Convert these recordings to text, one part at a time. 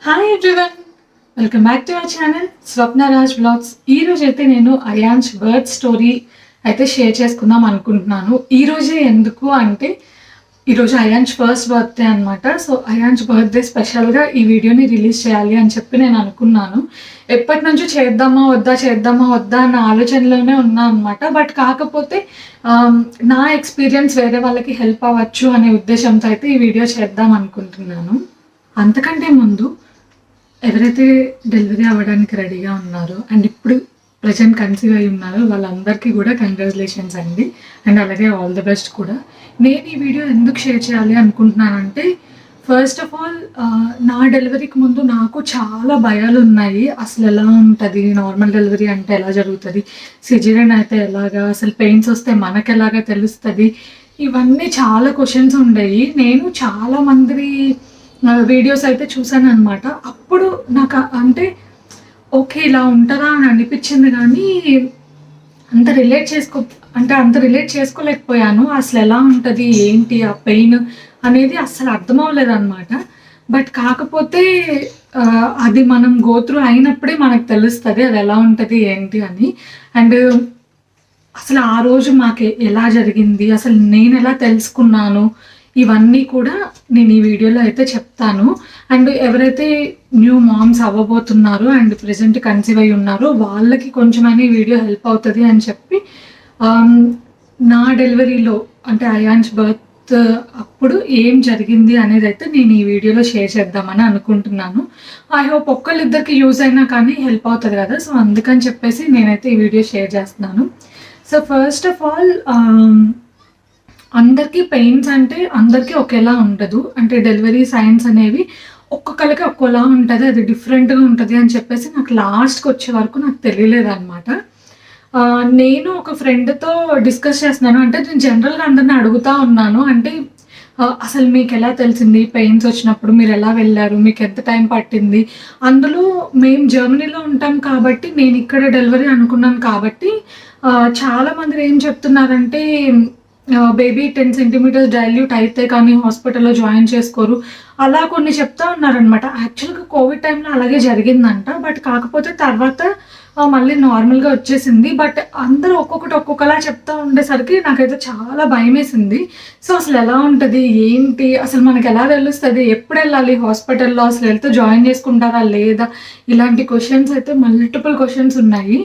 Hi everyone, welcome back to our channel Swapna Raj blogs. ఈరోజు అయితే నేను అయాన్స్ బర్త్ స్టోరీ అయితే షేర్ చేసుకుందాం అనుకుంటున్నాను. ఈరోజే ఎందుకు అంటే ఈరోజు అయాన్స్ ఫస్ట్ బర్త్డే అనమాట. సో అయాన్స్ బర్త్డే స్పెషల్గా ఈ వీడియోని రిలీజ్ చేయాలి అని చెప్పి నేను అనుకున్నాను. ఎప్పటి నుంచో చేద్దామా వద్దా అన్న ఆలోచనలోనే ఉన్నా అనమాట. బట్ కాకపోతే నా ఎక్స్పీరియన్స్ వేరే వాళ్ళకి హెల్ప్ అవ్వచ్చు అనే ఉద్దేశంతో అయితే ఈ వీడియో చేద్దాం అనుకుంటున్నాను. అంతకంటే ముందు ఎవరైతే డెలివరీ అవ్వడానికి రెడీగా ఉన్నారో అండ్ ఇప్పుడు ప్రజెంట్ కన్సీవ్ అయి ఉన్నారో వాళ్ళందరికీ కూడా కంగ్రాచులేషన్స్ అండి. అండ్ అలాగే ఆల్ ది బెస్ట్ కూడా. నేను ఈ వీడియో ఎందుకు షేర్ చేయాలి అనుకుంటున్నానంటే, ఫస్ట్ ఆఫ్ ఆల్ నా డెలివరీకి ముందు నాకు చాలా భయాలు ఉన్నాయి. అసలు ఎలా ఉంటుంది, నార్మల్ డెలివరీ అంటే ఎలా జరుగుతుంది, సిజేరియన్ అయితే ఎలాగా, అసలు పెయిన్స్ వస్తే మనకు ఎలాగా తెలుస్తుంది, ఇవన్నీ చాలా క్వశ్చన్స్ ఉండేవి. నేను చాలా మంది వీడియోస్ అయితే చూసాను అనమాట. అప్పుడు నాకు అంటే ఓకే ఇలా ఉంటుందా అని అనిపించింది, కానీ అంత రిలేట్ చేసుకోలేకపోయాను. అసలు ఎలా ఉంటుంది ఏంటి ఆ పెయిన్ అనేది అసలు అర్థం అవ్వలేదు అనమాట. బట్ కాకపోతే అది మనం గోత్రూ అయినప్పుడే మనకు తెలుస్తుంది అది ఎలా ఉంటుంది ఏంటి అని. అండ్ అసలు ఆ రోజు మాకు ఎలా జరిగింది, అసలు నేను ఎలా తెలుసుకున్నాను, ఇవన్నీ కూడా నేను ఈ వీడియోలో అయితే చెప్తాను. అండ్ ఎవరైతే న్యూ మామ్స్ అవ్వబోతున్నారో అండ్ ప్రెజెంట్ కన్సీవ్ అయి ఉన్నారో వాళ్ళకి కొంచెమైనా ఈ వీడియో హెల్ప్ అవుతుంది అని చెప్పి నా డెలివరీలో అంటే అయాన్స్ బర్త్ అప్పుడు ఏం జరిగింది అనేది అయితే నేను ఈ వీడియోలో షేర్ చేద్దామని అనుకుంటున్నాను. ఐ హోప్ ఒక్కళ్ళిద్దరికి యూజ్ అయినా కానీ హెల్ప్ అవుతుంది కదా. సో అందుకని చెప్పేసి నేనైతే ఈ వీడియో షేర్ చేస్తున్నాను. సో ఫస్ట్ ఆఫ్ ఆల్ అందరికీ పెయిన్స్ అంటే అందరికీ ఒకేలా ఉండదు. అంటే డెలివరీ సైన్స్ అనేవి ఒక్కొక్కరికి ఒక్కోలా ఉంటుంది, అది డిఫరెంట్గా ఉంటుంది అని చెప్పేసి నాకు లాస్ట్కి వచ్చే వరకు నాకు తెలియలేదు అనమాట. నేను ఒక ఫ్రెండ్తో డిస్కస్ చేస్తున్నాను. అంటే నేను జనరల్గా అందరిని అడుగుతూ ఉన్నాను. అంటే అసలు మీకు ఎలా తెలిసింది, పెయిన్స్ వచ్చినప్పుడు మీరు ఎలా వెళ్ళారు, మీకు ఎంత టైం పట్టింది. అందులో మేము జర్మనీలో ఉంటాం కాబట్టి నేను ఇక్కడ డెలివరీ అనుకున్నాను కాబట్టి చాలామంది ఏం చెప్తున్నారంటే బేబీ 10 సెంటీమీటర్స్ డైల్యూట్ అయితే కానీ హాస్పిటల్లో జాయిన్ చేసుకోరు, అలా కొన్ని చెప్తా ఉన్నారనమాట. యాక్చువల్గా కోవిడ్ టైంలో అలాగే జరిగిందంట. బట్ కాకపోతే తర్వాత మళ్ళీ నార్మల్గా వచ్చేసింది. బట్ అందరూ ఒక్కొక్కలా చెప్తా ఉండేసరికి నాకైతే చాలా భయం వేసింది. సో అసలు ఎలా ఉంటుంది ఏంటి, అసలు మనకి ఎలా తెలుస్తుంది, ఎప్పుడు వెళ్ళాలి హాస్పిటల్లో, అసలు వెళ్తే జాయిన్ చేసుకుంటారా లేదా, ఇలాంటి క్వశ్చన్స్ అయితే మల్టిపుల్ క్వశ్చన్స్ ఉన్నాయి.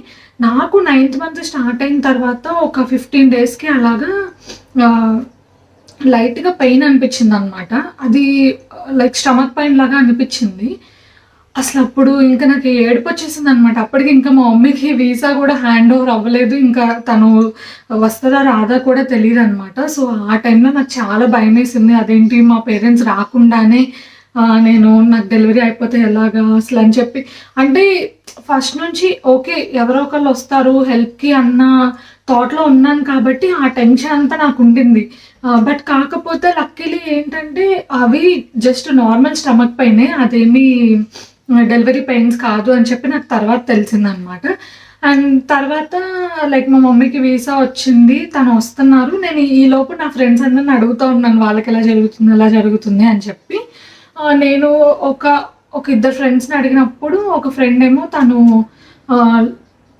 నాకు 9th మంత్ స్టార్ట్ అయిన తర్వాత ఒక 15 డేస్కి అలాగా లైట్గా పెయిన్ అనిపించింది అనమాట. అది లైక్ స్టమక్ పెయిన్ లాగా అనిపించింది. అసలు అప్పుడు ఇంకా నాకు ఏడుపు వచ్చేసింది అనమాట. అప్పటికి ఇంకా మా మమ్మీకి వీసా కూడా హ్యాండ్ ఓవర్ అవ్వలేదు, ఇంకా తను వస్తుందా రాదా కూడా తెలియదు అనమాట. సో ఆ టైంలో నాకు చాలా భయం వేసింది. అదేంటి మా పేరెంట్స్ రాకుండానే నాకు డెలివరీ అయిపోతే ఎలాగా అసలు అని చెప్పి. అంటే ఫస్ట్ నుంచి ఓకే ఎవరో ఒకళ్ళు వస్తారు హెల్ప్కి అన్న థాట్లో ఉన్నాను కాబట్టి ఆ టెన్షన్ అంతా నాకు ఉండింది. బట్ కాకపోతే లక్కీలీ ఏంటంటే అవి జస్ట్ నార్మల్ స్టమక్ పెయినే, అదేమి డెలివరీ పెయిన్స్ కాదు అని చెప్పి నాకు తర్వాత తెలిసిందనమాట. అండ్ తర్వాత లైక్ మా మమ్మీకి వీసా వచ్చింది, తను వస్తున్నారు. నేను ఈలోపు నా ఫ్రెండ్స్ అందరిని అడుగుతూ ఉన్నాను వాళ్ళకి ఎలా జరుగుతుంది అని చెప్పి. నేను ఒక ఇద్దరు ఫ్రెండ్స్ని అడిగినప్పుడు ఒక ఫ్రెండ్ ఏమో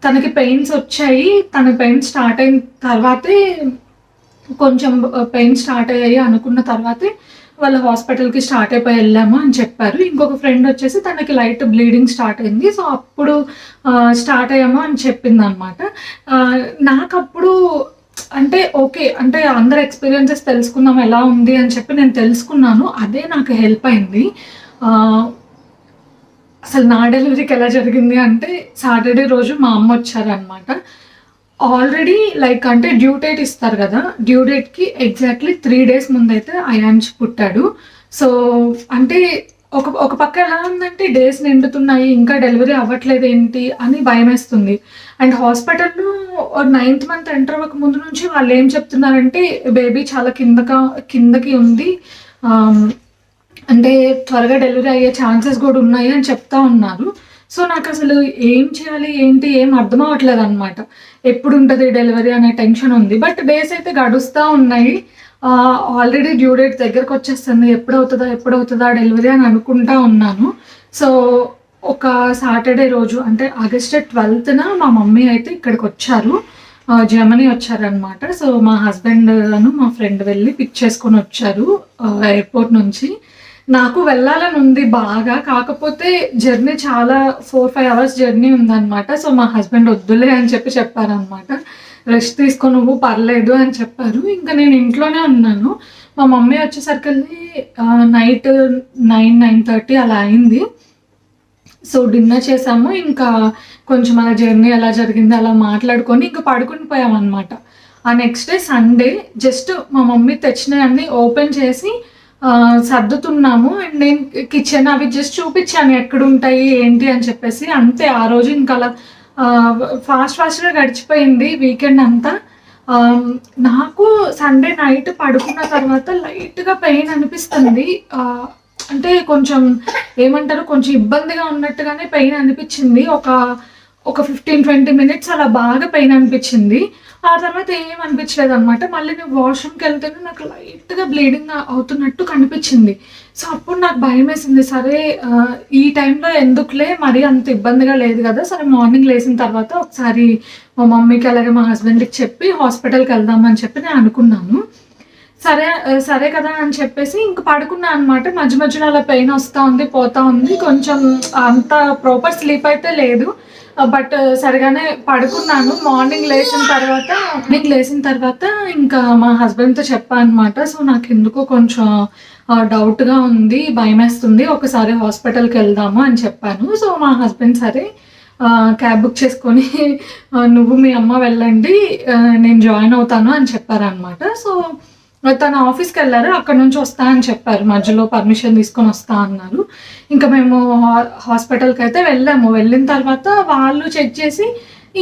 తనకి పెయిన్స్ వచ్చాయి, తన పెయిన్స్ స్టార్ట్ అయిన తర్వాతే కొంచెం పెయిన్స్ స్టార్ట్ అయ్యాయి అనుకున్న తర్వాతే వాళ్ళ హాస్పిటల్కి స్టార్ట్ అయిపోయి వెళ్ళాము అని చెప్పారు. ఇంకొక ఫ్రెండ్ వచ్చేసి తనకి లైట్ బ్లీడింగ్ స్టార్ట్ అయింది, సో అప్పుడు స్టార్ట్ అయ్యాము అని చెప్పింది అనమాట. నాకు అప్పుడు అంటే ఓకే అంటే అందరు ఎక్స్పీరియన్సెస్ తెలుసుకుందాం ఎలా ఉంది అని చెప్పి నేను తెలుసుకున్నాను. అదే నాకు హెల్ప్ అయింది. అసలు నా డెలివరీకి ఎలా జరిగింది అంటే సాటర్డే రోజు మా అమ్మ వచ్చారనమాట. ఆల్రెడీ లైక్ అంటే డ్యూ డేట్ ఇస్తారు కదా, డ్యూ డేట్కి ఎగ్జాక్ట్లీ 3 days ముందైతే అయాన్స్ పుట్టాడు. సో అంటే ఒక పక్క ఎలా ఉందంటే డేస్ నిండుతున్నాయి ఇంకా డెలివరీ అవ్వట్లేదు ఏంటి అని భయం వేస్తుంది. అండ్ హాస్పిటల్లో 9th మంత్ ఎంటర్ అవ్వక ముందు నుంచి వాళ్ళు ఏం చెప్తున్నారంటే బేబీ చాలా కిందకి ఉంది, అంటే త్వరగా డెలివరీ అయ్యే ఛాన్సెస్ కూడా ఉన్నాయి అని చెప్తా ఉన్నారు. సో నాకు అసలు ఏం చేయాలి ఏంటి ఏం అర్థం అవ్వట్లేదు అనమాట. ఎప్పుడు ఉంటుంది డెలివరీ అనే టెన్షన్ ఉంది. బట్ డేస్ అయితే గడుస్తూ ఉన్నాయి. ఆల్రెడీ డ్యూ డేట్ దగ్గరకు వచ్చేస్తుంది, ఎప్పుడవుతుందా డెలివరీ అని అనుకుంటా ఉన్నాను. సో ఒక సాటర్డే రోజు అంటే ఆగస్ట్ 12న మా మమ్మీ అయితే ఇక్కడికి వచ్చారు, జర్మనీ వచ్చారనమాట. సో మా హస్బెండ్ మా ఫ్రెండ్ వెళ్ళి పిక్ చేసుకొని వచ్చారు ఎయిర్పోర్ట్ నుంచి. నాకు వెళ్ళాలని ఉంది బాగా, కాకపోతే జర్నీ చాలా 4-5 అవర్స్ జర్నీ ఉందన్నమాట. సో మా హస్బెండ్ వద్దులే అని చెప్పారనమాట. రెస్ట్ తీసుకో నువ్వు, పర్లేదు అని చెప్పారు. ఇంకా నేను ఇంట్లోనే ఉన్నాను. మా మమ్మీ వచ్చేసరికి నైట్ 9-9:30 అలా అయింది. సో డిన్నర్ చేసాము, ఇంకా కొంచెం అలా జర్నీ ఎలా జరిగింది అలా మాట్లాడుకొని ఇంకా పడుకుని పోయామన్నమాట. ఆ నెక్స్ట్ డే సండే జస్ట్ మా మమ్మీ తెచ్చినవన్నీ ఓపెన్ చేసి సర్దుతున్నాము. అండ్ నేను కిచెన్ అవి జస్ట్ చూపించాను ఎక్కడ ఉంటాయి ఏంటి అని చెప్పేసి, అంతే. ఆ రోజు ఇంకా అలా ఫాస్ట్గా గడిచిపోయింది వీకెండ్ అంతా. నాకు సండే నైట్ పడుకున్న తర్వాత లైట్గా పెయిన్ అనిపిస్తుంది. అంటే కొంచెం ఏమంటారు, కొంచెం ఇబ్బందిగా ఉన్నట్టుగానే పెయిన్ అనిపించింది. ఒక 15-20 మినిట్స్ అలా బాగా పెయిన్ అనిపించింది. ఆ తర్వాత ఏం అనిపించలేదు అనమాట. మళ్ళీ నేను వాష్రూమ్కి వెళ్తేనే నాకు లైట్గా బ్లీడింగ్ అవుతున్నట్టు కనిపించింది. సో అప్పుడు నాకు భయం వేసింది, సరే ఈ టైంలో ఎందుకులే, మరీ అంత ఇబ్బందిగా లేదు కదా, సరే మార్నింగ్ లేచిన తర్వాత ఒకసారి మా మమ్మీకి అలాగే మా హస్బెండ్కి చెప్పి హాస్పిటల్కి వెళ్దామని చెప్పి నేను అనుకున్నాను. సరే కదా అని చెప్పేసి ఇంక పడుకున్నా అనమాట. మధ్యలో అలా పెయిన్ వస్తూ ఉంది, పోతా ఉంది. కొంచెం అంత ప్రాపర్ స్లీప్ అయితే లేదు, బట్ సరిగానే పడుకున్నాను. మార్నింగ్ లేచిన తర్వాత ఇంకా మా హస్బెండ్తో చెప్పాను అనమాట. సో నాకు ఎందుకో కొంచెం డౌట్గా ఉంది, భయం వేస్తుంది, ఒకసారి హాస్పిటల్కి వెళ్దాము అని చెప్పాను. సో మా హస్బెండ్ సరే క్యాబ్ బుక్ చేసుకొని నువ్వు మీ అమ్మ వెళ్ళండి, నేను జాయిన్ అవుతాను అని చెప్పారనమాట. సో తన ఆఫీస్కి వెళ్ళారు, అక్కడ నుంచి వస్తా అని చెప్పారు, మధ్యలో పర్మిషన్ తీసుకొని వస్తా అన్నారు. ఇంకా మేము హాస్పిటల్కి అయితే వెళ్ళాము. వెళ్ళిన తర్వాత వాళ్ళు చెక్ చేసి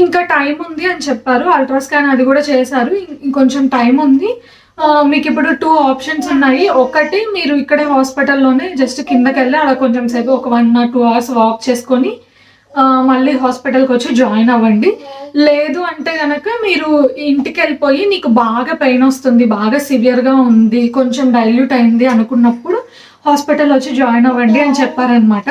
ఇంకా టైం ఉంది అని చెప్పారు. అల్ట్రాస్కాన్ అది కూడా చేశారు, ఇంకొంచెం టైం ఉంది, మీకు ఇప్పుడు 2 ఆప్షన్స్ ఉన్నాయి. ఒకటి మీరు ఇక్కడే హాస్పిటల్లోనే జస్ట్ కిందకి వెళ్ళి అలా కొంచెం సేపు ఒక 1 or 2 hours వాక్ చేసుకొని మళ్ళీ హాస్పిటల్కి వచ్చి జాయిన్ అవ్వండి. లేదు అంటే కనుక మీరు ఇంటికి వెళ్ళిపోయి నీకు బాగా పెయిన్ వస్తుంది, బాగా సివియర్గా ఉంది, కొంచెం డైల్యూట్ అయింది అనుకున్నప్పుడు హాస్పిటల్ వచ్చి జాయిన్ అవ్వండి అని చెప్పారనమాట.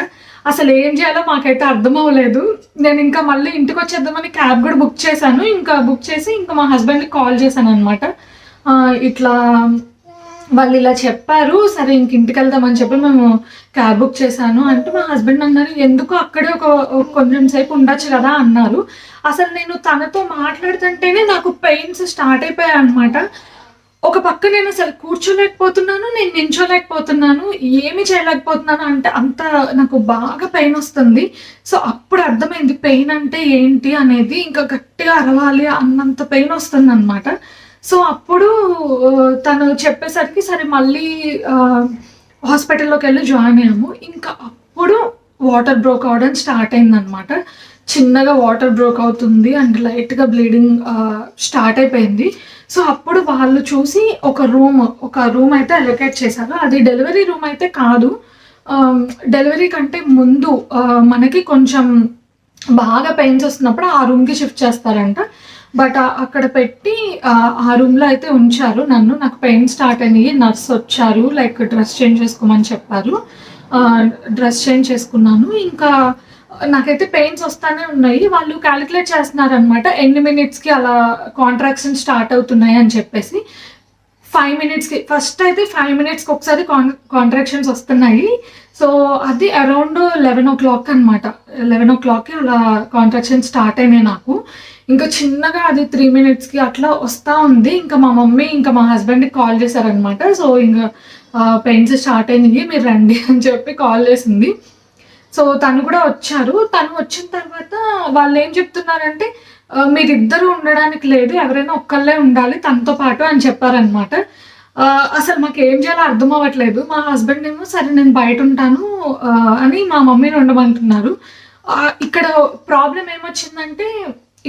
అసలు ఏం చేయాలో మాకైతే అర్థం అవ్వలేదు. నేను ఇంకా మళ్ళీ ఇంటికి వచ్చేద్దామని క్యాబ్ కూడా బుక్ చేశాను. ఇంకా బుక్ చేసి ఇంకా మా హస్బెండ్కి కాల్ చేశాను అనమాట. ఇట్లా వాళ్ళు ఇలా చెప్పారు, సరే ఇంక ఇంటికి వెళ్దామని చెప్పి మేము క్యాబ్ బుక్ చేశాను అంటే మా హస్బెండ్ అన్నారు, ఎందుకు అక్కడే కొంచెం సేపు ఉండొచ్చు కదా అన్నారు. అసలు నేను తనతో మాట్లాడుతుంటేనే నాకు పెయిన్స్ స్టార్ట్ అయిపోయాయి అనమాట. ఒక పక్క నేను అసలు కూర్చోలేకపోతున్నాను, నేను నించోలేకపోతున్నాను, ఏమి చేయలేకపోతున్నాను. అంటే అంత నాకు బాగా పెయిన్ వస్తుంది. సో అప్పుడు అర్థమైంది పెయిన్ అంటే ఏంటి అనేది, ఇంకా గట్టిగా అరవాలి అన్నంత పెయిన్ వస్తుంది అనమాట. సో అప్పుడు తను చెప్పేసరికి సరే మళ్ళీ హాస్పిటల్లోకి వెళ్ళి జాయిన్ అయ్యాము. ఇంకా అప్పుడు వాటర్ బ్రోక్ అవడం స్టార్ట్ అయిందనమాట. చిన్నగా వాటర్ బ్రోక్ అవుతుంది అండ్ లైట్గా బ్లీడింగ్ స్టార్ట్ అయిపోయింది. సో అప్పుడు వాళ్ళు చూసి ఒక రూమ్ అయితే అలొకేట్ చేశారు. అది డెలివరీ రూమ్ అయితే కాదు, డెలివరీ కంటే ముందు మనకి కొంచెం బాగా పెయిన్స్ వస్తున్నప్పుడు ఆ రూమ్కి షిఫ్ట్ చేస్తారంట. బట్ అక్కడ పెట్టి ఆ రూమ్లో అయితే ఉంచారు నన్ను. నాకు పెయిన్ స్టార్ట్ అయినాయి, నర్స్ వచ్చారు, లైక్ డ్రెస్ చేంజ్ చేసుకోమని చెప్పారు. డ్రెస్ చేంజ్ చేసుకున్నాను. ఇంకా నాకైతే పెయిన్స్ వస్తానే ఉన్నాయి. వాళ్ళు క్యాలిక్యులేట్ చేస్తున్నారు అనమాట, ఎన్ని మినిట్స్కి అలా కాంట్రాక్షన్ స్టార్ట్ అవుతున్నాయి అని చెప్పేసి. 5 మినిట్స్కి ఫస్ట్ అయితే 5 మినిట్స్కి ఒకసారి కాంట్రాక్షన్స్ వస్తున్నాయి. సో అది అరౌండ్ 11 o'clock అనమాట. 11 o'clockకి అలా కాంట్రాక్షన్ స్టార్ట్ అయినాయి నాకు. ఇంకా చిన్నగా అది 3 మినిట్స్కి అట్లా వస్తూ ఉంది. ఇంకా మా మమ్మీ ఇంకా మా హస్బెండ్కి కాల్ చేశారనమాట. సో ఇంకా పెయిన్స్ స్టార్ట్ అయినాయి, మీరు రండి అని చెప్పి కాల్ చేసింది. సో తను కూడా వచ్చారు. తను వచ్చిన తర్వాత వాళ్ళు ఏం చెప్తున్నారంటే, మీరిద్దరూ ఉండడానికి లేదు, ఎవరైనా ఒక్కళ్ళే ఉండాలి తనతో పాటు అని చెప్పారనమాట. అసలు మాకు ఏం చేయాలో అర్థం అవ్వట్లేదు. మా హస్బెండ్ ఏమో సరే నేను బయట ఉంటాను అని మా మమ్మీని ఉండమంటున్నారు. ఇక్కడ ప్రాబ్లం ఏమొచ్చిందంటే,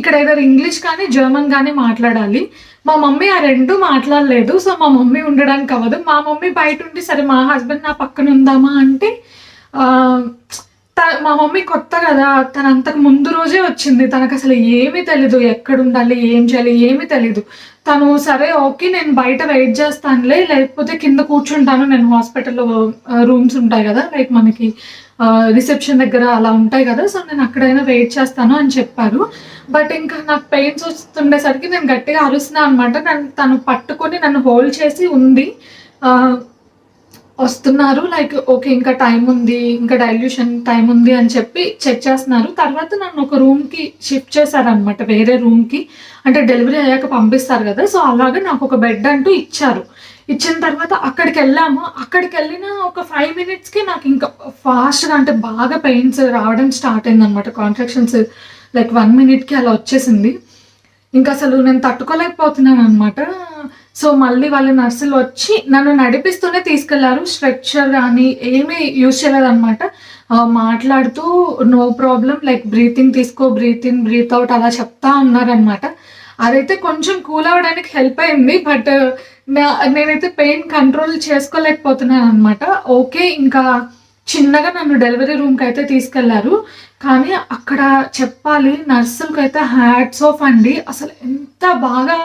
ఇక్కడ ఏదో ఇంగ్లీష్ కానీ జర్మన్ కానీ మాట్లాడాలి. మా మమ్మీ ఆ 2 మాట్లాడలేదు. సో మా మమ్మీ ఉండడానికి అవ్వదు. మా మమ్మీ బయట ఉండి సరే మా హస్బెండ్ నా పక్కన ఉందామా అంటే, మా మమ్మీ కొత్త కదా, తను అంతకు ముందు రోజే వచ్చింది, తనకు అసలు ఏమీ తెలీదు, ఎక్కడ ఉండాలి ఏం చేయాలి ఏమీ తెలీదు. తను సరే ఓకే నేను బయట వెయిట్ చేస్తానులే, లేకపోతే కింద కూర్చుంటాను, నేను హాస్పిటల్లో రూమ్స్ ఉంటాయి కదా లైక్ మనకి రిసెప్షన్ దగ్గర అలా ఉంటాయి కదా, సో నేను అక్కడైనా వెయిట్ చేస్తాను అని చెప్పారు. బట్ ఇంకా నాకు పెయిన్స్ వస్తుండేసరికి నేను గట్టిగా అరుస్తున్నాను అనమాట. తను పట్టుకొని నన్ను హోల్డ్ చేసి ఉంది. వస్తున్నారు లైక్ ఓకే ఇంకా టైం ఉంది, ఇంకా డైల్యూషన్ టైం ఉంది అని చెప్పి చెక్ చేస్తున్నారు. తర్వాత నన్ను ఒక రూమ్కి షిఫ్ట్ చేశారనమాట, వేరే రూమ్కి. అంటే డెలివరీ అయ్యాక పంపిస్తారు కదా, సో అలాగే నాకు ఒక బెడ్ అంటూ ఇచ్చారు. ఇచ్చిన తర్వాత అక్కడికి వెళ్ళాము. అక్కడికి వెళ్ళిన ఒక 5 minutesకి నాకు ఇంకా ఫాస్ట్గా అంటే బాగా పెయిన్స్ రావడం స్టార్ట్ అయిందనమాట. కాంట్రాక్షన్స్ లైక్ 1 minuteకి అలా వచ్చేసింది. ఇంకా అసలు నేను తట్టుకోలేకపోతున్నాను అనమాట. సో మళ్ళీ వాళ్ళ నర్సులు వచ్చి నన్ను నడిపిస్తూనే తీసుకెళ్లారు. స్ట్రెక్చర్ కానీ ఏమీ యూజ్ చేయలేదన్నమాట. మాట్లాడుతూ నో ప్రాబ్లం లైక్ బ్రీతింగ్ తీసుకో, బ్రీత్ ఇన్ బ్రీత్ అవుట్ అలా చెప్తా ఉన్నారనమాట. అదైతే కొంచెం కూల్ అవ్వడానికి హెల్ప్ అయింది. బట్ నేనైతే పెయిన్ కంట్రోల్ చేసుకోలేకపోతున్నాను అనమాట. ఓకే ఇంకా చిన్నగా నన్ను డెలివరీ రూమ్కి అయితే తీసుకెళ్లారు. కానీ అక్కడ చెప్పాలి నర్సులకి అయితే హ్యాట్స్ ఆఫ్ అండి. అసలు ఎంత బాగా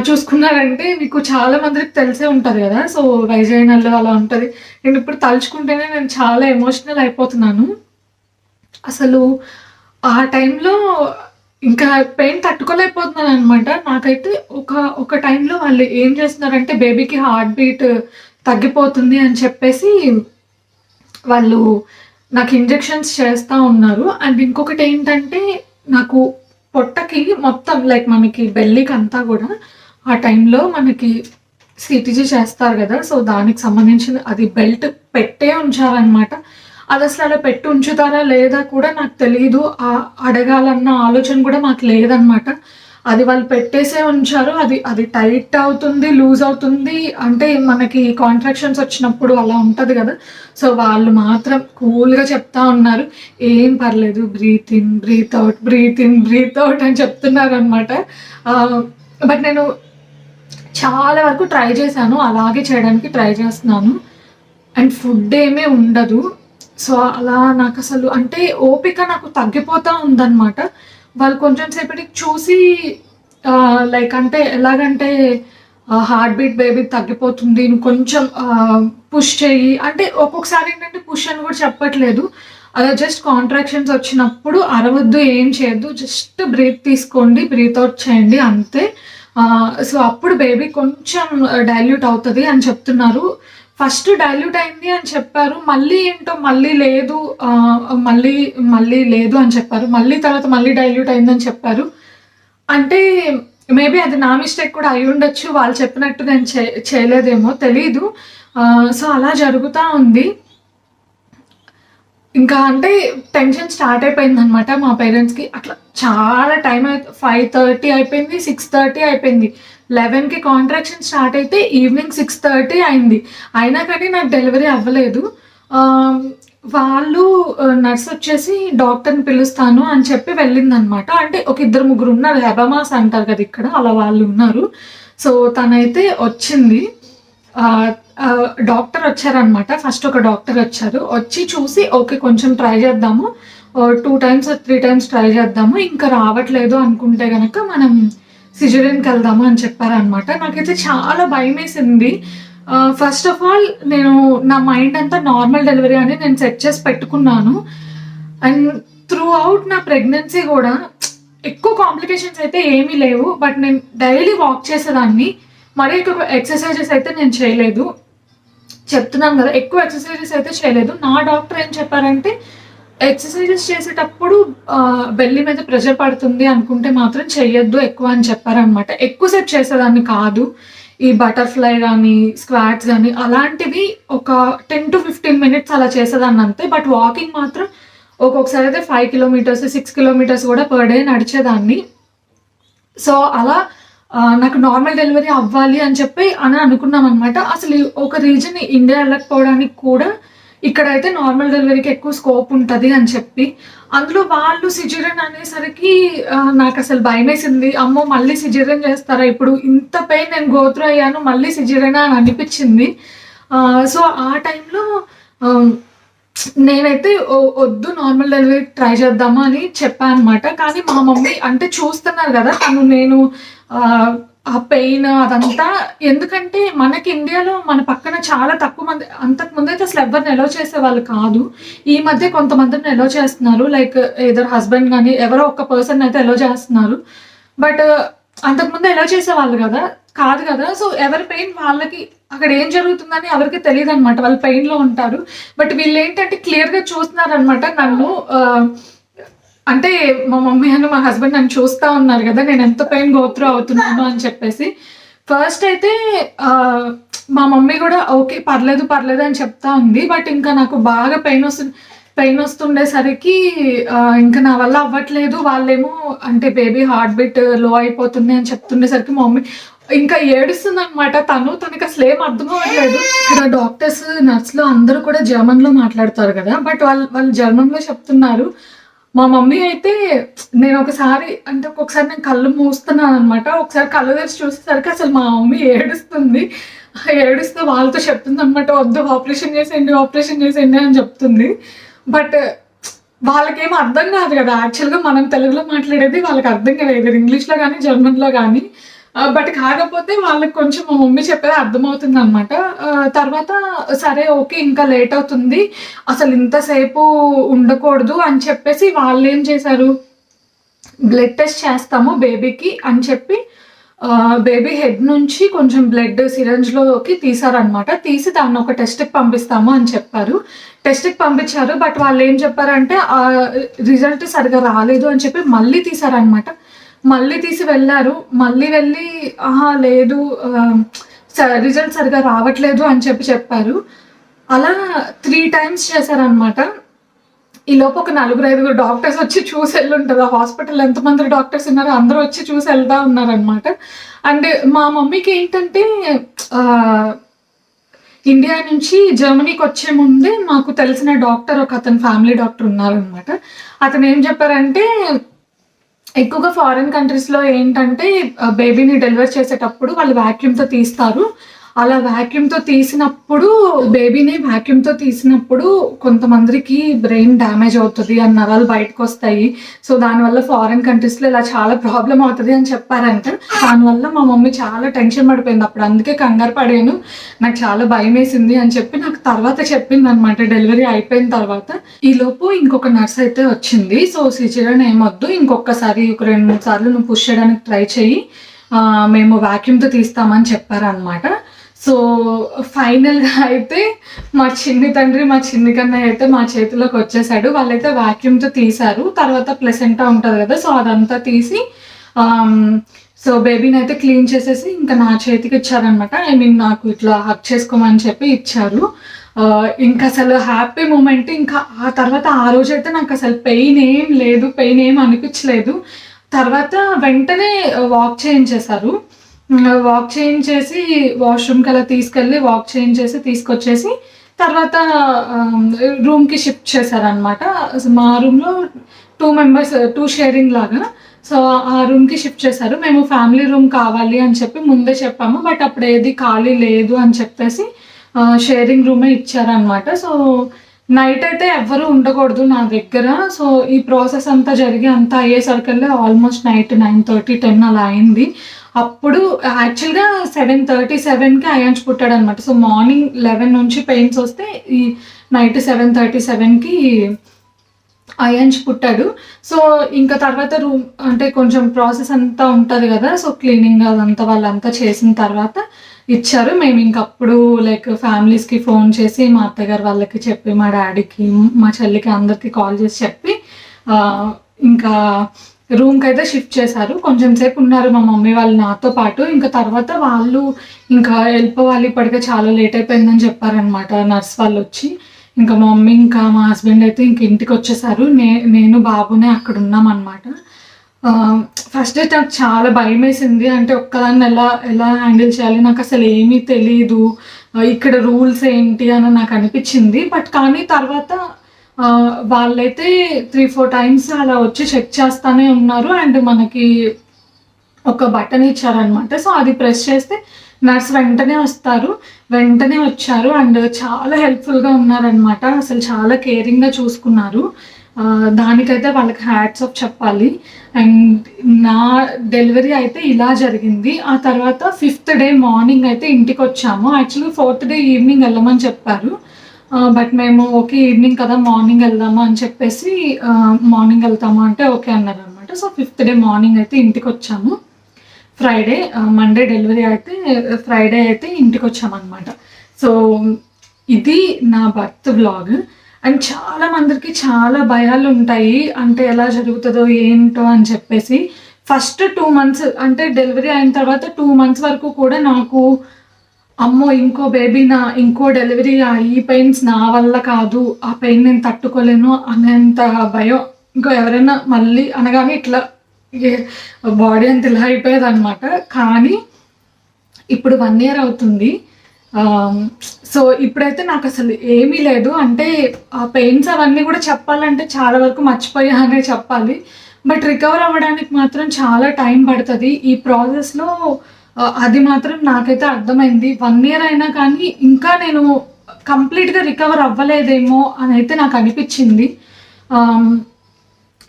చూసుకున్నారంటే మీకు చాలా మందికి తెలిసే ఉంటుంది కదా, సో వైజాగ్లో అలా ఉంటుంది. నేను ఇప్పుడు తలుచుకుంటేనే నేను చాలా ఎమోషనల్ అయిపోతున్నాను. అసలు ఆ టైంలో ఇంకా పెయిన్ తట్టుకోలేకపోతున్నాను అనమాట. నాకైతే ఒక టైంలో వాళ్ళు ఏం చేస్తున్నారంటే బేబీకి హార్ట్ బీట్ తగ్గిపోతుంది అని చెప్పేసి వాళ్ళు నాకు ఇంజెక్షన్స్ చేస్తూ ఉన్నారు. అండ్ ఇంకొకటి ఏంటంటే నాకు పొట్టకి మొత్తం లైక్ మనకి బెల్లీకి అంతా కూడా ఆ టైంలో మనకి సిటీజీ చేస్తారు కదా, సో దానికి సంబంధించిన అది బెల్ట్ పెట్టే ఉంచారనమాట. అది అసలు అలా పెట్టి ఉంచుతారా లేదా కూడా నాకు తెలియదు. అడగాలన్న ఆలోచన కూడా మాకు లేదనమాట. అది వాళ్ళు పెట్టేసే ఉంచారు. అది టైట్ అవుతుంది, లూజ్ అవుతుంది, అంటే మనకి కాంట్రాక్షన్స్ వచ్చినప్పుడు అలా ఉంటుంది కదా, సో వాళ్ళు మాత్రం కూల్గా చెప్తా ఉన్నారు ఏం పర్లేదు, breathe in breathe out, breathe in breathe out అని చెప్తున్నారు అనమాట. బట్ నేను చాలా వరకు ట్రై చేశాను, అలాగే చేయడానికి ట్రై చేస్తున్నాను. అండ్ ఫుడ్ ఏమీ ఉండదు. సో అలా నాకు అసలు అంటే ఓపిక నాకు తగ్గిపోతూ ఉందన్నమాట. వాళ్ళు కొంచెం సేపటికి చూసి లైక్ అంటే ఎలాగంటే హార్ట్ బీట్ బేబీకి తగ్గిపోతుంది, కొంచెం పుష్ చేయి అంటే ఒక్కొక్కసారి ఏంటంటే పుష్ అని కూడా చెప్పట్లేదు. అలా జస్ట్ కాంట్రాక్షన్స్ వచ్చినప్పుడు అరవద్దు, ఏం చేయొద్దు, జస్ట్ బ్రీత్ తీసుకోండి, బ్రీత్ అవుట్ చేయండి అంతే. సో అప్పుడు బేబీ కొంచెం డైల్యూట్ అవుతుంది అని చెప్తున్నారు. ఫస్ట్ డైల్యూట్ అయింది అని చెప్పారు, మళ్ళీ ఏంటో మళ్ళీ లేదు, మళ్ళీ లేదు అని చెప్పారు, మళ్ళీ తర్వాత మళ్ళీ డైల్యూట్ అయిందని చెప్పారు. అంటే మేబీ అది నా మిస్టేక్ కూడా అయి ఉండొచ్చు, వాళ్ళు చెప్పినట్టు నేను చేయలేదేమో తెలీదు. సో అలా జరుగుతూ ఉంది. ఇంకా అంటే టెన్షన్ స్టార్ట్ అయిపోయింది అనమాట మా పేరెంట్స్కి. అట్లా చాలా టైం 5:30 అయిపోయింది, 6:30 అయిపోయింది. 11కి కాంట్రాక్షన్ స్టార్ట్ అయితే ఈవినింగ్ 6:30 అయింది. అయినా కానీ నాకు డెలివరీ అవ్వలేదు. వాళ్ళు నర్స్ వచ్చేసి డాక్టర్ని పిలుస్తాను అని చెప్పి వెళ్ళిందనమాట. అంటే ఒక 2-3 ఉన్నారు, హెబమాస్ అంటారు కదా ఇక్కడ, అలా వాళ్ళు ఉన్నారు. సో తనైతే వచ్చింది. డాక్టర్ వచ్చారనమాట. ఫస్ట్ ఒక డాక్టర్ వచ్చారు, వచ్చి చూసి ఓకే కొంచెం ట్రై చేద్దాము, 2 times or 3 times ట్రై చేద్దాము, ఇంకా రావట్లేదు అనుకుంటే కనుక మనం సిజేరియన్కి వెళ్దాము అని చెప్పారనమాట. నాకైతే చాలా భయం వేసింది. ఫస్ట్ ఆఫ్ ఆల్ నేను నా మైండ్ అంతా నార్మల్ డెలివరీ అని నేను సెట్ చేసి పెట్టుకున్నాను. అండ్ త్రూ అవుట్ నా ప్రెగ్నెన్సీ కూడా ఎక్కువ కాంప్లికేషన్స్ అయితే ఏమీ లేవు. బట్ నేను డైలీ వాక్ చేసేదాన్ని, మరీ ఎక్కువ ఎక్సర్సైజెస్ అయితే నేను చేయలేదు. చెప్తున్నాను కదా, ఎక్కువ ఎక్సర్సైజెస్ అయితే చేయలేదు. నా డాక్టర్ ఏం చెప్పారంటే ఎక్సర్సైజెస్ చేసేటప్పుడు బెల్లి మీద ప్రెషర్ పడుతుంది అనుకుంటే మాత్రం చెయ్యొద్దు ఎక్కువ అని చెప్పారనమాట. ఎక్కువసేపు చేసేదాన్ని కాదు, ఈ బటర్ఫ్లై కానీ స్క్వాట్స్ కానీ అలాంటివి ఒక 10 to 15 minutes అలా చేసేదాన్ని అంతే. బట్ వాకింగ్ మాత్రం ఒక్కొక్కసారి అయితే 5 kilometers 6 kilometers కూడా పర్ డే నడిచేదాన్ని. సో అలా నాకు నార్మల్ డెలివరీ అవ్వాలి అని చెప్పి అనుకున్నాం అనమాట. అసలు ఒక రీజన్ ఇండియా వెళ్ళకపోవడానికి కూడా ఇక్కడైతే నార్మల్ డెలివరీకి ఎక్కువ స్కోప్ ఉంటుంది అని చెప్పి, అందులో వాళ్ళు సిజేరియన్ అనేసరికి నాకు అసలు భయం వేసింది. అమ్మో మళ్ళీ సిజేరియన్ చేస్తారా, ఇప్పుడు ఇంత పెయిన్ నేను గోత్రు అయ్యాను, మళ్ళీ సిజేరియన్ అని అనిపించింది. సో ఆ టైంలో నేనైతే వద్దు నార్మల్ డెలివరీ ట్రై చేద్దామా అని చెప్పాను అనమాట. కానీ మా మమ్మీ అంటే చూస్తున్నారు కదా, తను నేను ఆ పెయిన్ అదంతా. ఎందుకంటే మనకి ఇండియాలో మన పక్కన చాలా తక్కువ మంది, అంతకు ముందైతే అసలు ఎవరిని ఎలో చేసేవాళ్ళు కాదు. ఈ మధ్య కొంతమందిని ఎలో చేస్తున్నారు. లైక్ ఎదర్ హస్బెండ్ గానీ ఎవరో ఒక పర్సన్ అయితే ఎలో చేస్తున్నారు. బట్ అంతకుముందు ఎలో చేసేవాళ్ళు కాదు కదా. సో ఎవరి పెయిన్ వాళ్ళకి, అక్కడ ఏం జరుగుతుందని ఎవరికి తెలియదనమాట. వాళ్ళు పెయిన్‌లో ఉంటారు. బట్ వీళ్ళేంటంటే క్లియర్‌గా చూస్తున్నారనమాట నన్ను. అంటే మా మమ్మీ అండ్ మా హస్బెండ్ నన్ను చూస్తా ఉన్నారు కదా, నేను ఎంత పెయిన్ గో త్రూ అవుతున్నాను అని చెప్పేసి. ఫస్ట్ అయితే మా మమ్మీ కూడా ఓకే, పర్లేదు పర్లేదు అని చెప్తా ఉంది. బట్ ఇంకా నాకు బాగా పెయిన్ వస్తుండేసరికి ఇంకా నా వల్ల అవ్వట్లేదు. వాళ్ళేమో అంటే బేబీ హార్ట్ బీట్ లో అయిపోతుంది అని చెప్తుండేసరికి మా మమ్మీ ఇంకా ఏడుస్తుంది అనమాట. తనకి అసలు ఏం అర్థం అవ్వట్లేదు. ఇక్కడ డాక్టర్స్, నర్సులు అందరూ కూడా జర్మన్లో మాట్లాడతారు కదా, బట్ వాళ్ళు జర్మన్లో చెప్తున్నారు. మా మమ్మీ అయితే నేను ఒకసారి అంటే ఒక్కొక్కసారి నేను కళ్ళు మూస్తున్నాను అనమాట. ఒకసారి కళ్ళు తెరిచి చూసేసరికి అసలు మా మమ్మీ ఏడుస్తుంది. ఏడుస్తూ వాళ్ళతో చెప్తుంది అనమాట, వద్దు ఆపరేషన్ చేసేయండి అని చెప్తుంది. బట్ వాళ్ళకేం అర్థం కాదు కదా. యాక్చువల్గా మనం తెలుగులో మాట్లాడేది వాళ్ళకి అర్థం కాదు, ఇంగ్లీష్లో కానీ జర్మన్లో కానీ. బట్ కాకపోతే వాళ్ళకి కొంచెం మా మమ్మీ చెప్పేది అర్థమవుతుంది అనమాట. తర్వాత సరే ఓకే, ఇంకా లేట్ అవుతుంది, అసలు ఇంతసేపు ఉండకూడదు అని చెప్పేసి వాళ్ళు ఏం చేశారు, బ్లడ్ టెస్ట్ చేస్తాము బేబీకి అని చెప్పి బేబీ హెడ్ నుంచి కొంచెం బ్లడ్ సిరంజ్లోకి తీసారనమాట. తీసి దాన్ని ఒక టెస్ట్కి పంపిస్తాము అని చెప్పారు. టెస్ట్కి పంపించారు. బట్ వాళ్ళు ఏం చెప్పారంటే రిజల్ట్ సరిగా రాలేదు అని చెప్పి మళ్ళీ తీసారనమాట. మళ్ళీ తీసి వెళ్ళారు. మళ్ళీ వెళ్ళి లేదు, రిజల్ట్ సరిగా రావట్లేదు అని చెప్పారు. అలా 3 times చేశారనమాట. ఈ లోపు ఒక 4-5 డాక్టర్స్ వచ్చి చూసి వెళ్ళుంటారు. ఆ హాస్పిటల్ ఎంతమంది డాక్టర్స్ ఉన్నారో అందరూ వచ్చి చూసి వెళ్తా ఉన్నారనమాట. అండ్ మా మమ్మీకి ఏంటంటే ఇండియా నుంచి జర్మనీకి వచ్చే ముందే మాకు తెలిసిన డాక్టర్, ఒక అతను ఫ్యామిలీ డాక్టర్ ఉన్నారనమాట. అతను ఏం చెప్పారంటే, ఎక్కువగా ఫారిన్ కంట్రీస్లో ఏంటంటే బేబీని డెలివర్ చేసేటప్పుడు వాళ్ళు వ్యాక్యూమ్తో తీస్తారు. అలా వ్యాక్యూమ్తో తీసినప్పుడు కొంతమందికి బ్రెయిన్ డ్యామేజ్ అవుతుంది, ఆ నరాలు బయటకు వస్తాయి. సో దానివల్ల ఫారిన్ కంట్రీస్లో ఇలా చాలా ప్రాబ్లం అవుతుంది అని చెప్పారంట. దానివల్ల మా మమ్మీ చాలా టెన్షన్ పడిపోయింది అప్పుడు. అందుకే కంగారు పడాను, నాకు చాలా భయం వేసింది అని చెప్పి నాకు తర్వాత చెప్పింది అనమాట, డెలివరీ అయిపోయిన తర్వాత. ఈ లోపు ఇంకొక నర్స్ అయితే వచ్చింది. సో సిజేరియన్ ఏమొద్దు, ఇంకొకసారి ఒక 2-3 సార్లు నువ్వు పుష్ చేయడానికి ట్రై చేయి, మేము వ్యాక్యూమ్తో తీస్తామని చెప్పారనమాట. సో ఫైనల్గా అయితే మా చిన్ని తండ్రి, మా చిన్ని కన్నయ్య అయితే మా చేతిలోకి వచ్చేసాడు. వాళ్ళైతే వ్యాక్యూమ్తో తీశారు. తర్వాత ప్లెసెంటా ఉంటుంది కదా, సో అదంతా తీసి సో బేబీని అయితే క్లీన్ చేసేసి ఇంకా నా చేతికి ఇచ్చారనమాట. ఐ మీన్ నాకు ఇట్లా హక్ చేసుకోమని చెప్పి ఇచ్చారు. ఇంకా అసలు హ్యాపీ మూమెంట్. ఇంకా ఆ తర్వాత ఆ రోజైతే నాకు అసలు పెయిన్ ఏం లేదు, పెయిన్ ఏం అనిపించలేదు. తర్వాత వెంటనే వాక్ చేయించేశారు. వాక్ చేయించేసి వాష్రూమ్కి అలా తీసుకెళ్ళి వాక్ చేయించేసి తీసుకొచ్చేసి తర్వాత రూమ్కి షిఫ్ట్ చేశారనమాట. మా రూమ్లో 2 members 2 షేరింగ్ లాగా. సో ఆ రూమ్కి షిఫ్ట్ చేశారు. మేము ఫ్యామిలీ రూమ్ కావాలి అని చెప్పి ముందే చెప్పాము. బట్ అప్పుడు ఏది ఖాళీ లేదు అని చెప్పేసి షేరింగ్ రూమే ఇచ్చారనమాట. సో నైట్ అయితే ఎవ్వరూ ఉండకూడదు నా దగ్గర. సో ఈ ప్రాసెస్ అంతా జరిగి అంతా అయ్యేసరికల్లా ఆల్మోస్ట్ నైట్ 9:30-10 అలా అయింది. అప్పుడు యాక్చువల్గా 7:37కి అయాన్స్ పుట్టాడు అనమాట. సో మార్నింగ్ 11 నుంచి పెయిన్స్ వస్తే ఈ నైట్ 7:37కి అయాన్స్ పుట్టాడు. సో ఇంకా తర్వాత రూమ్ అంటే కొంచెం ప్రాసెస్ అంతా ఉంటుంది కదా, సో క్లీనింగ్ అదంతా వాళ్ళంతా చేసిన తర్వాత ఇచ్చారు. మేము ఇంకప్పుడు లైక్ ఫ్యామిలీస్కి ఫోన్ చేసి మా అత్తగారు వాళ్ళకి చెప్పి, మా డాడీకి, మా చెల్లికి అందరికీ కాల్ చేసి చెప్పి ఇంకా రూమ్కి అయితే షిఫ్ట్ చేశారు. కొంచెం సేపు ఉన్నారు మా మమ్మీ వాళ్ళు నాతో పాటు. ఇంకా తర్వాత వాళ్ళు ఇంకా వెళ్ళిపోవాలి, ఇప్పటికే చాలా లేట్ అయిపోయిందని చెప్పారనమాట నర్స్ వాళ్ళు వచ్చి. ఇంకా మా మమ్మీ ఇంకా మా హస్బెండ్ అయితే ఇంక ఇంటికి వచ్చేసారు. నేను బాబునే అక్కడ ఉన్నాం అనమాట. ఫస్ట్ అయితే నాకు చాలా భయం వేసింది. అంటే ఒక్కదాన్ని ఎలా హ్యాండిల్ చేయాలి, నాకు అసలు ఏమీ తెలియదు, ఇక్కడ రూల్స్ ఏంటి అని నాకు అనిపించింది. బట్ కానీ తర్వాత వాళ్ళైతే 3-4 times అలా వచ్చి చెక్ చేస్తానే ఉన్నారు. అండ్ మనకి ఒక బటన్ ఇచ్చారనమాట. సో అది ప్రెస్ చేస్తే నర్స్ వెంటనే వచ్చారు. అండ్ చాలా హెల్ప్ఫుల్గా ఉన్నారనమాట. అసలు చాలా కేరింగ్గా చూసుకున్నారు. దానికైతే వాళ్ళకి హ్యాట్స్ ఆఫ్ చెప్పాలి. అండ్ నా డెలివరీ అయితే ఇలా జరిగింది. ఆ తర్వాత 5th డే మార్నింగ్ అయితే ఇంటికి వచ్చాము. యాక్చువల్లీ 4th డే ఈవినింగ్ వెళ్ళమని చెప్పారు. బట్ మేము ఓకే ఈవినింగ్ కదా మార్నింగ్ వెళ్దామా అని చెప్పేసి మార్నింగ్ వెళ్తాము అంటే ఓకే అన్నారనమాట. సో 5th డే మార్నింగ్ అయితే ఇంటికి వచ్చాము. ఫ్రైడే, మండే డెలివరీ అయితే ఫ్రైడే అయితే ఇంటికి వచ్చామన్నమాట. సో ఇది నా బర్త్ వ్లాగ్. అండ్ చాలా మందికి చాలా భయాలు ఉంటాయి, అంటే ఎలా జరుగుతుందో ఏంటో అని చెప్పేసి. ఫస్ట్ 2 months అంటే డెలివరీ అయిన తర్వాత 2 months వరకు కూడా నాకు అమ్మో ఇంకో డెలివరీ, ఈ పెయిన్స్ నా వల్ల కాదు, ఆ పెయిన్ నేను తట్టుకోలేను అనేంత భయం. ఇంకో ఎవరైనా మళ్ళీ అనగానే ఇట్లా బాడీ అంత ఇలా అయిపోయేది అనమాట. కానీ ఇప్పుడు 1 year అవుతుంది. సో ఇప్పుడైతే నాకు అసలు ఏమీ లేదు. అంటే ఆ పెయిన్స్ అవన్నీ కూడా చెప్పాలంటే చాలా వరకు మర్చిపోయా అనే చెప్పాలి. బట్ రికవర్ అవ్వడానికి మాత్రం చాలా టైం పడుతుంది. ఈ ప్రాసెస్లో అది మాత్రం నాకైతే అర్థమైంది. 1 year అయినా కానీ ఇంకా నేను కంప్లీట్గా రికవర్ అవ్వలేదేమో అని అయితే నాకు అనిపించింది.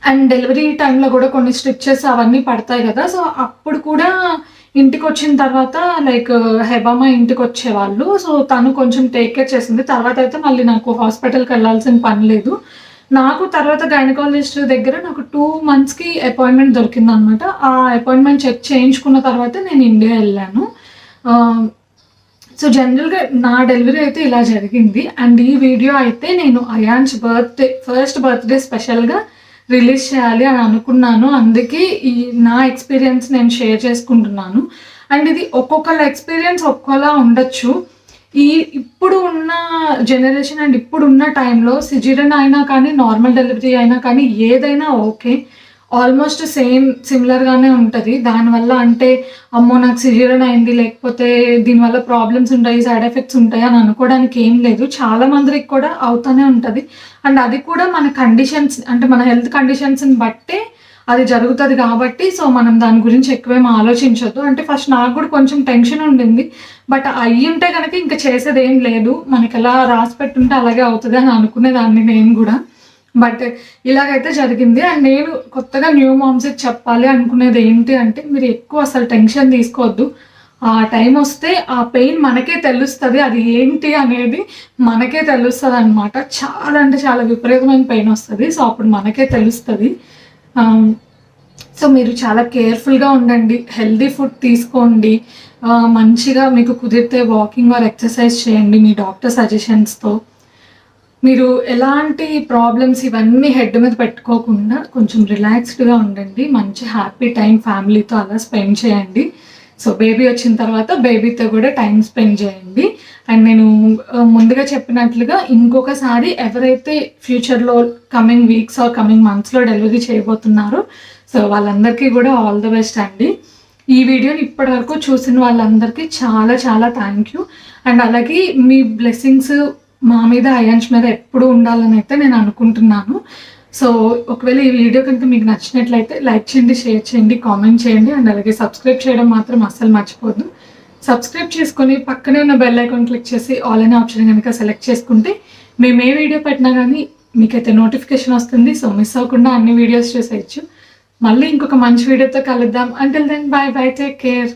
అండ్ డెలివరీ టైంలో కూడా కొన్ని స్టిచెస్ అవన్నీ పడతాయి కదా. సో అప్పుడు కూడా ఇంటికి వచ్చిన తర్వాత లైక్ హెబామా ఇంటికి వచ్చేవాళ్ళు. సో తను కొంచెం టేక్ కేర్ చేసింది. తర్వాత అయితే మళ్ళీ నాకు హాస్పిటల్కి వెళ్ళాల్సిన పని లేదు. నాకు తర్వాత గైనకాలజిస్ట్ దగ్గర నాకు 2 monthsకి అపాయింట్మెంట్ దొరికింది అనమాట. ఆ అపాయింట్మెంట్ చెక్ చేయించుకున్న తర్వాత నేను ఇండియా వెళ్ళాను. సో జనరల్గా నా డెలివరీ అయితే ఇలా జరిగింది. అండ్ ఈ వీడియో అయితే నేను అయాన్స్ ఫస్ట్ బర్త్డే స్పెషల్గా రిలీజ్ చేయాలి అని అనుకున్నాను. అందుకే ఈ నా ఎక్స్పీరియన్స్ నేను షేర్ చేసుకుంటున్నాను. అండ్ ఇది ఒక్కొక్కళ్ళ ఎక్స్పీరియన్స్ ఒక్కోలా ఉండొచ్చు. ఇప్పుడు ఉన్న జనరేషన్ అండ్ ఇప్పుడున్న టైంలో సిజేరియన్ అయినా కానీ నార్మల్ డెలివరీ అయినా కానీ ఏదైనా ఓకే, ఆల్మోస్ట్ సిమిలర్గానే ఉంటుంది. దానివల్ల అంటే అమ్మో నాకు సిజేరియన్ అయింది, లేకపోతే దీనివల్ల ప్రాబ్లమ్స్ ఉంటాయి, సైడ్ ఎఫెక్ట్స్ ఉంటాయి అని అనుకోవడానికి ఏం లేదు. చాలా మందికి కూడా అవుతూనే ఉంటుంది. అండ్ అది కూడా మన కండిషన్స్, అంటే మన హెల్త్ కండిషన్స్ని బట్టే అది జరుగుతుంది కాబట్టి సో మనం దాని గురించి ఎక్కువేం ఆలోచించొద్దు. అంటే ఫస్ట్ నాకు కూడా కొంచెం టెన్షన్ ఉండింది. బట్ అయ్యి ఉంటే కనుక ఇంకా చేసేది ఏం లేదు, మనకి ఎలా రాసి పెట్టుంటే అలాగే అవుతుంది అని అనుకునేదాన్ని నేను కూడా. బట్ ఇలాగైతే జరిగింది. అండ్ నేను కొత్తగా న్యూ మామ్స్కి చెప్పాలి అనుకునేది ఏంటి అంటే, మీరు ఎక్కువ అసలు టెన్షన్ తీసుకోవద్దు. ఆ టైం వస్తే ఆ పెయిన్ మనకే తెలుస్తుంది, అది ఏంటి అనేది మనకే తెలుస్తుంది అనమాట. చాలా అంటే చాలా విపరీతమైన పెయిన్ వస్తుంది. సో అప్పుడు మనకే తెలుస్తుంది. సో మీరు చాలా కేర్ఫుల్గా ఉండండి, హెల్దీ ఫుడ్ తీసుకోండి, మంచిగా మీకు కుదిరితే వాకింగ్ ఆర్ ఎక్సర్సైజ్ చేయండి మీ డాక్టర్ సజెషన్స్తో. మీరు ఎలాంటి ప్రాబ్లమ్స్ ఇవన్నీ హెడ్ మీద పెట్టుకోకుండా కొంచెం రిలాక్స్డ్గా ఉండండి. మంచి హ్యాపీ టైం ఫ్యామిలీతో అలా స్పెండ్ చేయండి. సో బేబీ వచ్చిన తర్వాత బేబీతో కూడా టైం స్పెండ్ చేయండి. అండ్ నేను ముందుగా చెప్పినట్లుగా ఇంకొకసారి ఎవరైతే ఫ్యూచర్లో కమింగ్ వీక్స్ ఆర్ కమింగ్ మంత్స్లో డెలివరీ చేయబోతున్నారో సో వాళ్ళందరికీ కూడా ఆల్ ద బెస్ట్ అండి. ఈ వీడియోని ఇప్పటివరకు చూసిన వాళ్ళందరికీ చాలా చాలా థ్యాంక్ యూ. అండ్ అలాగే మీ బ్లెస్సింగ్స్ మా మీద అయాన్స్ మీద ఎప్పుడు ఉండాలని అయితే నేను అనుకుంటున్నాను. సో ఒకవేళ ఈ వీడియో కనుక మీకు నచ్చినట్లయితే లైక్ చేయండి, షేర్ చేయండి, కామెంట్ చేయండి. అండ్ అలాగే సబ్స్క్రైబ్ చేయడం మాత్రం అస్సలు మర్చిపోద్దు. సబ్స్క్రైబ్ చేసుకొని పక్కనే ఉన్న బెల్ ఐకాన్ క్లిక్ చేసి ఆల్ అనే ఆప్షన్ కనుక సెలెక్ట్ చేసుకుంటే మేము ఏ వీడియో పెట్టినా కానీ మీకైతే నోటిఫికేషన్ వస్తుంది. సో మిస్ అవ్వకుండా అన్ని వీడియోస్ చూసేయచ్చు. మళ్ళీ ఇంకొక మంచి వీడియోతో కలుద్దాం. Until then bye bye, take care.